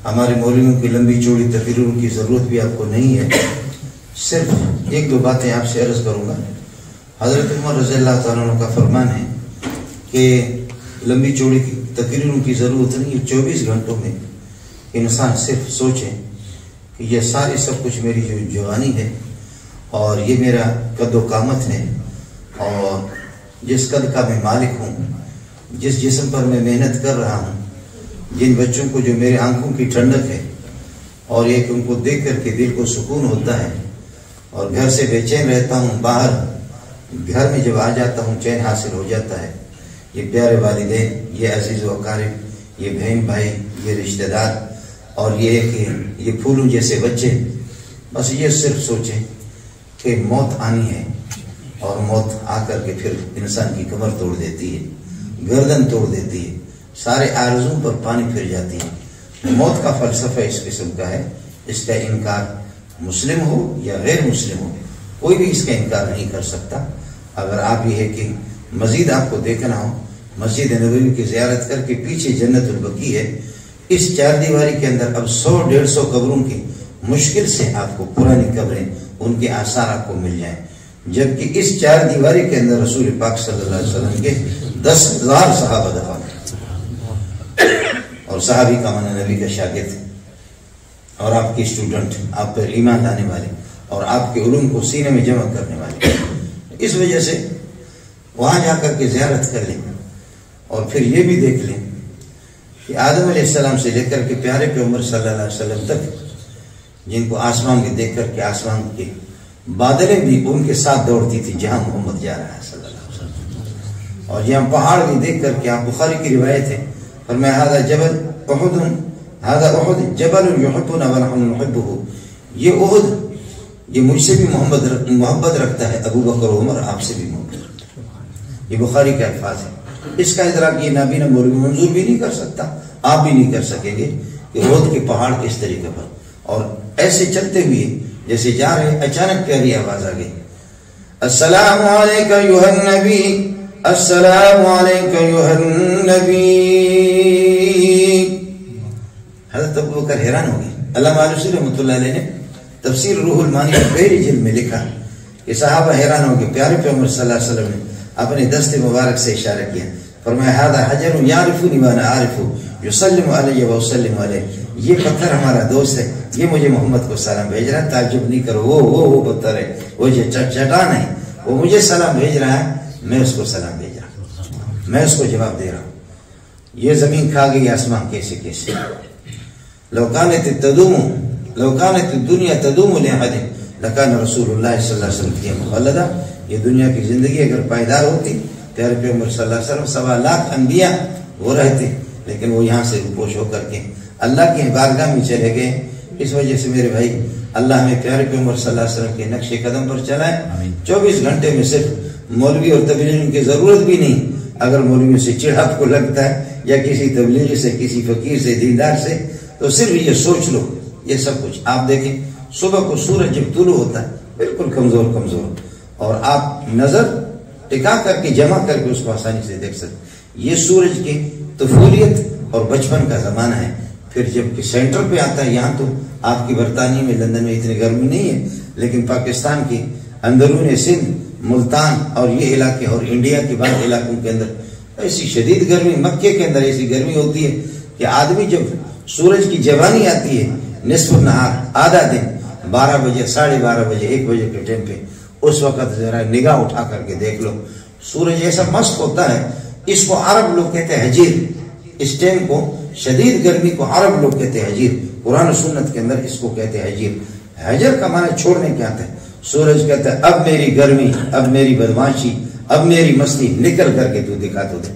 ہمارے مولویوں کی لمبی چوڑی تقریروں کی ضرورت بھی آپ کو نہیں ہے، صرف ایک دو باتیں آپ سے عرض کروں گا۔ حضرت عمر رضی اللہ تعالیٰ عنہ کا فرمان ہے کہ لمبی چوڑی کی تقریروں کی ضرورت نہیں ہے، 24 گھنٹوں میں انسان صرف سوچے کہ یہ سارے سب کچھ میری جو جوانی ہے اور یہ میرا قد و قامت ہے اور جس قد کا میں مالک ہوں، جس جسم پر میں محنت کر رہا ہوں، جن بچوں کو جو میرے آنکھوں کی ٹھنڈک ہے اور ایک ان کو دیکھ کر کے دل کو سکون ہوتا ہے اور گھر سے بے چین رہتا ہوں، باہر گھر میں جب آ جاتا ہوں چین حاصل ہو جاتا ہے، یہ پیارے والدین، یہ عزیز و اقارب، یہ بہن بھائی، یہ رشتہ دار اور یہ پھولوں جیسے بچے، بس یہ صرف سوچیں کہ موت آنی ہے اور موت آ کر کے پھر انسان کی کمر توڑ دیتی ہے، گردن توڑ دیتی ہے، سارے آرزوں پر پانی پھر جاتی ہے۔ موت کا فلسفہ اس قسم کا ہے، اس کا انکار مسلم ہو یا غیر مسلم ہو کوئی بھی اس کا انکار نہیں کر سکتا۔ اگر آپ یہ ہے کہ مزید آپ کو دیکھنا ہو، مسجد نبوی کی زیارت کر کے پیچھے جنت البقیع ہے، اس 4 دیواری کے اندر اب 100-150 قبروں کی مشکل سے آپ کو پرانی قبریں ان کے آثار آپ کو مل جائیں، جبکہ اس 4 دیواری کے اندر رسول پاک صلی اللہ علیہ وسلم کے 10,000 صحابہ دفن ہیں، اور صحابی کا معنی نبی کا شاگرد اور آپ کے اسٹوڈنٹ، آپ پر ایمان لانے والے اور آپ کے علوم کو سینے میں جمع کرنے والے۔ اس وجہ سے وہاں جا کر کے زیارت کر لیں اور پھر یہ بھی دیکھ لیں کہ آدم علیہ السلام سے لے کر کے پیارے پیغمبر صلی اللہ علیہ وسلم تک، جن کو آسمان میں دیکھ کر کے آسمان کے بادلیں بھی ان کے ساتھ دوڑتی تھی جہاں محمد جا رہا ہے صلی اللہ علیہ وسلم، اور یہاں پہاڑ بھی دیکھ کر کے، آپ بخاری کی روایت ہے، فرمایا ھذا جبل احد، ھذا احد جبل یحبنا ونحن نحبہ، یہ احد یہ مجھ سے بھی محبت رکھتا ہے، ابو بکر و عمر آپ سے بھی محبت رکھتا ہے۔ یہ بخاری کے الفاظ ہیں، اس کا ادراک یہ نابینا مولوی منظور بھی نہیں کر سکتا، آپ بھی نہیں کر سکیں گے کہ احد کے پہاڑ کس طریقے پر، اور ایسے چلتے ہوئے جیسے جا رہے اچانک پیاری آواز آ گئی، السلام علیکم ایھا النبی، السلام علیکم ایھا النبی۔ حضرت ابو بکر حیران ہو گئے۔ علامہ آلوسی رحمۃ اللہ علیہ نے تفسیر روح المانی کی پہلی جلد میں لکھا کہ صحابہ حیران ہو گئے، پیارے پیغمبر صلی اللہ علیہ وسلم نے اپنے دست مبارک سے اشارہ کیا، فرمایا ھذا حجر یعرفنی وانا اعرفہ یسلم علی واسلم علیہ، یہ پتھر ہمارا دوست ہے، یہ مجھے محمد کو سلام بھیج رہا ہے، تعجب نہیں کرو، وہ پتھر ہے، وہ جو چٹان ہے، وہ مجھے سلام بھیج رہا ہے، میں اس کو سلام بھیج رہا ہوں، میں اس کو جواب دے رہا ہوں۔ یہ زمین کھا گئی آسمان کیسے کیسے۔ لو كانت الدنيا تدوم لأحد لكان رسول اللہ صلی اللہ علیہ وسلم فيها مخلدا، یہ دنیا کی زندگی اگر پائیدار ہوتی، پیارے پیغمبر صلی اللہ علیہ وسلم 1.25 لاکھ انبیاء وہ رہتے، لیکن وہ یہاں سے روپوش ہو کر کے اللہ کی بارگاہ میں چلے گئے۔ اس وجہ سے میرے بھائی، اللہ ہمیں پیارے پیغمبر صلی اللہ علیہ وسلم کے نقش قدم پر چلائے۔ 24 گھنٹے میں صرف مولوی اور تبلیغی کی ضرورت بھی نہیں، اگر مولویوں سے چڑ آپ کو لگتا ہے یا کسی تبلیغی سے، کسی فقیر سے، دیندار سے، تو صرف یہ سوچ لو، یہ سب کچھ آپ دیکھیں، صبح کو سورج جب طلوع ہوتا ہے بالکل کمزور اور آپ نظر ٹکا کر کے جمع کر کے اس کو آسانی سے دیکھ سکتے، یہ سورج کی طفولیت اور بچپن کا زمانہ ہے۔ پھر جب کہ سینٹر پہ آتا ہے، یہاں تو آپ کی برطانیہ میں، لندن میں اتنی گرمی نہیں ہے، لیکن پاکستان کی اندرون سندھ، ملتان اور یہ علاقے اور انڈیا کے بعض علاقوں کے اندر ایسی شدید گرمی، مکے کے اندر ایسی گرمی ہوتی ہے کہ آدمی جب سورج کی جوانی آتی ہے، نصف النہار، آدھا دن، 12 بجے، 12:30 بجے، 1 بجے کے ٹائم پہ، اس وقت ذرا نگاہ اٹھا کر کے دیکھ لو، سورج ایسا مست ہوتا ہے، اس کو عرب لوگ کہتے ہیں حجیر، اس ٹائم کو، شدید گرمی کو عرب لوگ کہتے ہیں حجیر، قرآن و سنت کے اندر اس کو کہتے ہیں حجیر۔ حجر کا معنی چھوڑنے کے آتا ہے، سورج کہتا ہے اب میری گرمی، اب میری بدماشی، اب میری مستی نکل کر کے تو دکھا تو دے۔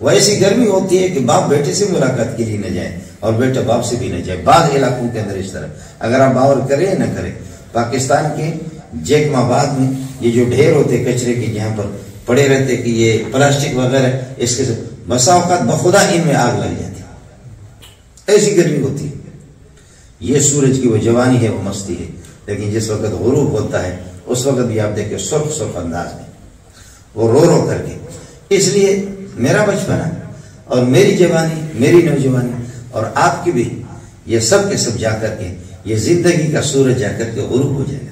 وہ ایسی گرمی ہوتی ہے کہ باپ بیٹے سے ملاقات کے لیے نہ جائے اور بیٹا باپ سے بھی نہ جائے، بعض علاقوں کے اندر اس طرح، اگر آپ باور کریں یا نہ کریں۔ پاکستان کے جیکم آباد میں یہ جو ڈھیر ہوتے کچرے کے جہاں پر پڑے رہتے کہ یہ پلاسٹک وغیرہ، اس کے بسا اوقات بخدا ان میں آگ لگ جاتی، ایسی گرمی ہوتی ہے۔ یہ سورج کی وہ جوانی ہے، وہ مستی ہے، لیکن جس وقت غروب ہوتا ہے اس وقت بھی آپ دیکھیں سرخ انداز میں وہ رو کر کے۔ اس لیے میرا بچپنا اور میری جوانی، میری نوجوانی اور آپ کی بھی، یہ سب کے سب جا کر کے یہ زندگی کا سورج جا کر کے غروب ہو جائے گا،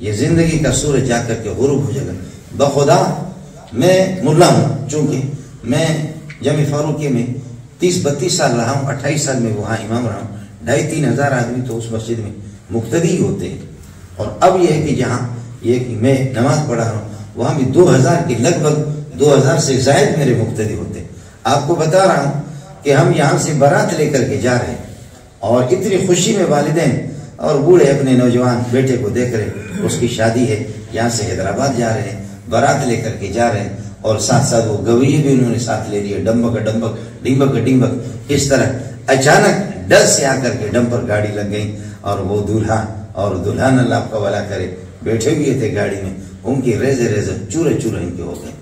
یہ زندگی کا سورج جا کر کے غروب ہو جائے گا۔ بخدا میں ملا ہوں، چونکہ میں جامع فاروقیہ میں 30-32 سال رہا ہوں، 28 سال میں وہاں امام رہا ہوں، 2,500-3 ہزار آدمی تو اس مسجد میں مقتدی ہوتے ہیں، اور اب یہ ہے کہ جہاں یہ کہ میں نماز پڑھا رہا ہوں وہاں بھی 2000 کے لگ بھگ 2000 سے زائد میرے مقتدی ہوتے ہیں۔ آپ کو بتا رہا ہوں کہ ہم یہاں سے بارات لے کر کے جا رہے ہیں، اور اتنی خوشی میں والدین اور بوڑھے اپنے نوجوان بیٹے کو دیکھ رہے، اس کی شادی ہے، یہاں سے حیدرآباد جا رہے ہیں، بارات لے کر کے جا رہے ہیں، اور ساتھ ساتھ وہ گویے بھی انہوں نے ساتھ لے لیے، ڈمبک ڈمبک اس طرح اچانک ڈر سے آ کر کے ڈم پر گاڑی لگ گئی، اور وہ دولہا اور دلہن اللہ آپ کا بھلا کرے بیٹھے ہوئے تھے گاڑی میں، ان کی ریزے چورے ان کے ہو گئے۔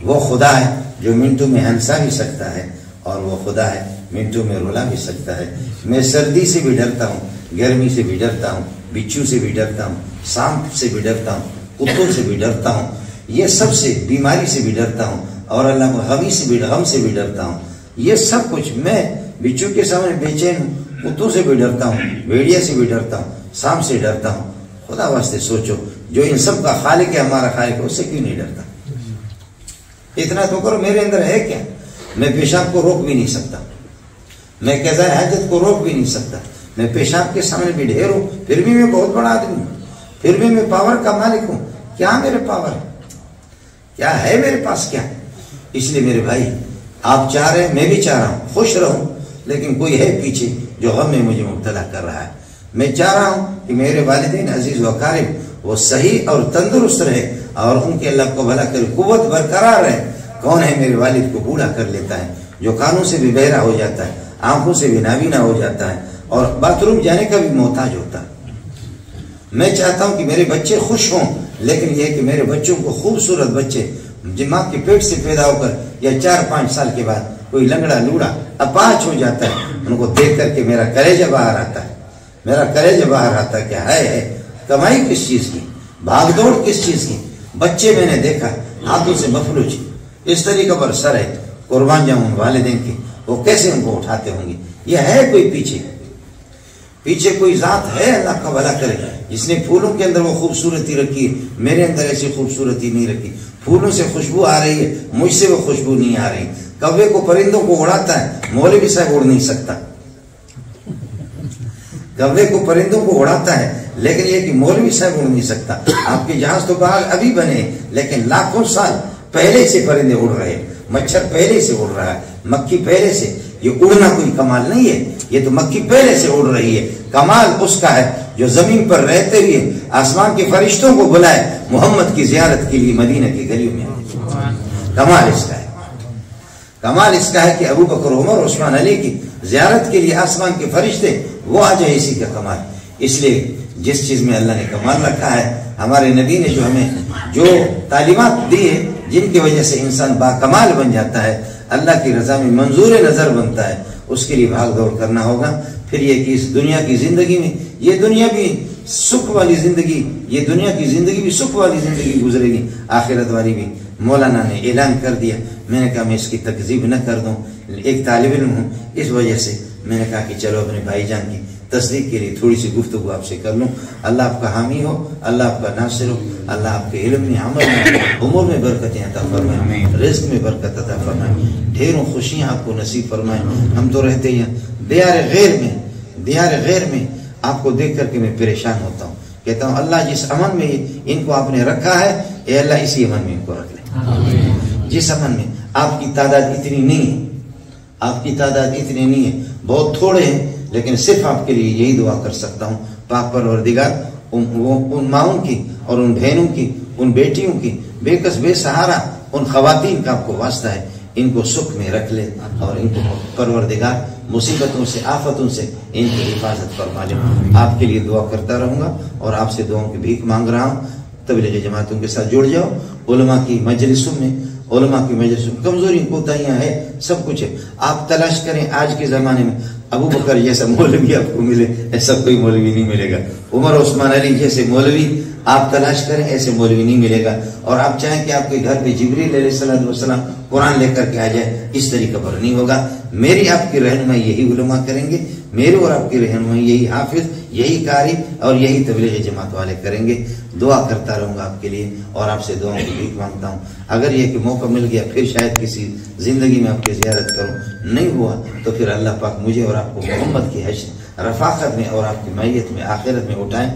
وہ خدا ہے جو منٹوں میں ہنسا بھی سکتا ہے، اور وہ خدا ہے منٹوں میں رلا بھی سکتا ہے۔ میں سردی سے بھی ڈرتا ہوں، گرمی سے بھی ڈرتا ہوں، بچھو سے بھی ڈرتا ہوں، سانپ سے بھی ڈرتا ہوں، کتوں سے بھی ڈرتا ہوں، یہ سب سے، بیماری سے بھی ڈرتا ہوں، اور اللہ کو غم سے بھی ڈرتا ہوں۔ یہ سب کچھ میں بچھو کے سامنے بے چین ہوں، کتوں سے بھی ڈرتا ہوں، بھیڑیا سے بھی ڈرتا ہوں، سانپ سے ڈرتا ہوں۔ خدا واسطے سوچو، جو ان سب کا خالق ہے، ہمارا خالق ہے، اس سے کیوں نہیں ڈرتا؟ اتنا تو کرو، میرے اندر ہے کیا؟ میں پیشاب کو روک بھی نہیں سکتا، میں قضاء حاجت کو روک بھی نہیں سکتا، میں پیشاب کے سامنے بھی ڈھیر ہوں، پھر بھی میں بہت بڑا آدمی ہوں، پھر بھی میں پاور کا مالک ہوں۔ کیا میرے پاور ہے؟ کیا ہے میرے پاس؟ کیا؟ اس لیے میرے بھائی، آپ چاہ رہے ہیں، میں بھی چاہ رہا ہوں خوش رہوں، لیکن کوئی ہے پیچھے جو غم میں مجھے مبتلا کر رہا ہے۔ میں چاہ رہا ہوں کہ میرے والدین عزیز و اقارب وہ صحیح اور تندرست رہے، اور ان کے اللہ کو بھلا کرے، قوت برقرار رہے۔ کون ہے میرے والد کو بوڑھا کر لیتا ہے، جو کانوں سے بھی بہرا ہو جاتا ہے، آنکھوں سے بھی نابینا ہو جاتا ہے، اور باتھ روم جانے کا بھی محتاج ہوتا ہے۔ میں چاہتا ہوں کہ میرے بچے خوش ہوں، لیکن یہ کہ میرے بچوں کو خوبصورت بچے ماں کے پیٹ سے پیدا ہو کر یا 4-5 سال کے بعد کوئی لنگڑا لوڑا اپاہج ہو جاتا ہے، ان کو دیکھ کر کے میرا کلیجہ باہر آتا ہے، میرا کلیجہ باہر آتا ہے۔ کیا ہے کمائی کس چیز کی، بھاگ دوڑ کس چیز کی؟ بچے میں نے دیکھا ہاتھوں سے مفلوج اس طریقے پر سر ہے، قربان جاؤں والدین کی، وہ کیسے ان کو اٹھاتے ہوں گے؟ یہ ہے کوئی پیچھے کوئی ذات ہے، اللہ کا بھلا کرے، جس نے پھولوں کے اندر وہ خوبصورتی رکھی ہے، میرے اندر ایسی خوبصورتی نہیں رکھی۔ پھولوں سے خوشبو آ رہی ہے، مجھ سے وہ خوشبو نہیں آ رہی۔ کوے کو پرندوں کو اڑاتا ہے، مولوی صاحب اڑ نہیں سکتا۔ کوے کو پرندوں کو اڑاتا ہے، لیکن یہ کہ مولوی صاحب اڑ نہیں سکتا۔ آپ کے جہاز تو باہر ابھی بنے، لیکن لاکھوں سال پہلے سے پرندے اڑ رہے، مچھر پہلے سے اڑ رہا ہے، مکھی پہلے سے۔ یہ اڑنا کوئی کمال نہیں ہے، یہ تو مکھی پہلے سے اڑ رہی ہے۔ کمال اس کا ہے جو زمین پر رہتے ہوئے آسمان کے فرشتوں کو بلائے محمد کی زیارت کے لیے مدینہ کی گلیوں میں۔ کمال اس کا ہے، کمال اس کا ہے کہ ابو بکر، عمر، عثمان، علی کی زیارت کے لیے آسمان کے فرشتے وہ آ جائے، اسی کا کمال۔ اس لیے جس چیز میں اللہ نے کمال رکھا ہے، ہمارے نبی نے جو ہمیں جو تعلیمات دی ہے، جن کی وجہ سے انسان باکمال بن جاتا ہے، اللہ کی رضا میں منظور نظر بنتا ہے، اس کے لیے بھاگ دوڑ کرنا ہوگا۔ پھر یہ کہ اس دنیا کی زندگی میں، یہ دنیا بھی سکھ والی زندگی، یہ دنیا کی زندگی بھی سکھ والی زندگی گزرے گی، آخرت والی بھی۔ مولانا نے اعلان کر دیا، میں نے کہا میں اس کی تکذیب نہ کر دوں، ایک طالب علم ہوں، اس وجہ سے میں نے کہا کہ چلو اپنے بھائی جان کی تصدیق کے لیے تھوڑی سی گفتگو آپ سے کر لوں۔ اللہ آپ کا حامی ہو، اللہ آپ کا ناصر ہو، اللہ آپ کے علم میں، عمل میں، امور میں برکتیں عطا فرمائے، رزق میں برکت عطا فرمائے، ڈھیروں خوشیاں آپ کو نصیب فرمائے۔ ہم تو رہتے ہیں دیار غیر میں آپ کو دیکھ کر کے میں پریشان ہوتا ہوں، کہتا ہوں اللہ جس امن میں ان کو آپ نے رکھا ہے، اے اللہ اسی امن میں ان کو رکھ لے۔ جس امن میں آپ کی تعداد اتنی نہیں ہے، آپ کی تعداد اتنی نہیں ہے، بہت تھوڑے ہیں، لیکن صرف آپ کے لیے یہی دعا کر سکتا ہوں، پاک پروردگار ان ماؤں کی اور ان بہنوں کی، ان بیٹیوں کی، بے کس بے سہارا ان خواتین کا آپ کو واسطہ ہے، ان کو سکھ میں رکھ لے، اور ان کو پروردگار مصیبتوں سے، آفتوں سے ان کی حفاظت فرما لے۔ آپ کے لیے دعا کرتا رہوں گا، اور آپ سے دعاؤں کی بھیک مانگ رہا ہوں۔ تبلیغی جماعتوں کے ساتھ جڑ جاؤ، علماء کی مجلسوں میں کمزوری کوتاہیاں ہے، سب کچھ ہے، آپ تلاش کریں۔ آج کے زمانے میں ابو بکر جیسا مولوی آپ کو ملے، ایسا کوئی مولوی نہیں ملے گا۔ عمر، عثمان، علی جیسے مولوی آپ تلاش کریں، ایسے مولوی نہیں ملے گا۔ اور آپ چاہیں کہ آپ کے گھر پہ جبریل علیہ السلام قرآن لے کر کے آ جائے، اس طریقے پر نہیں ہوگا۔ میری آپ کی رہنمائی یہی علماء کریں گے، میرے اور آپ کی رہنمائی یہی حافظ، یہی قاری اور یہی تبلیغ جماعت والے کریں گے۔ دعا کرتا رہوں گا آپ کے لیے اور آپ سے دعاؤں کی بھیک مانگتا ہوں۔ اگر یہ کہ موقع مل گیا پھر شاید کسی زندگی میں آپ کی زیارت کروں، نہیں ہوا تو پھر اللہ پاک مجھے اور آپ کو محمد کی حشر رفاقت میں اور آپ کی معیت میں آخرت میں اٹھائیں۔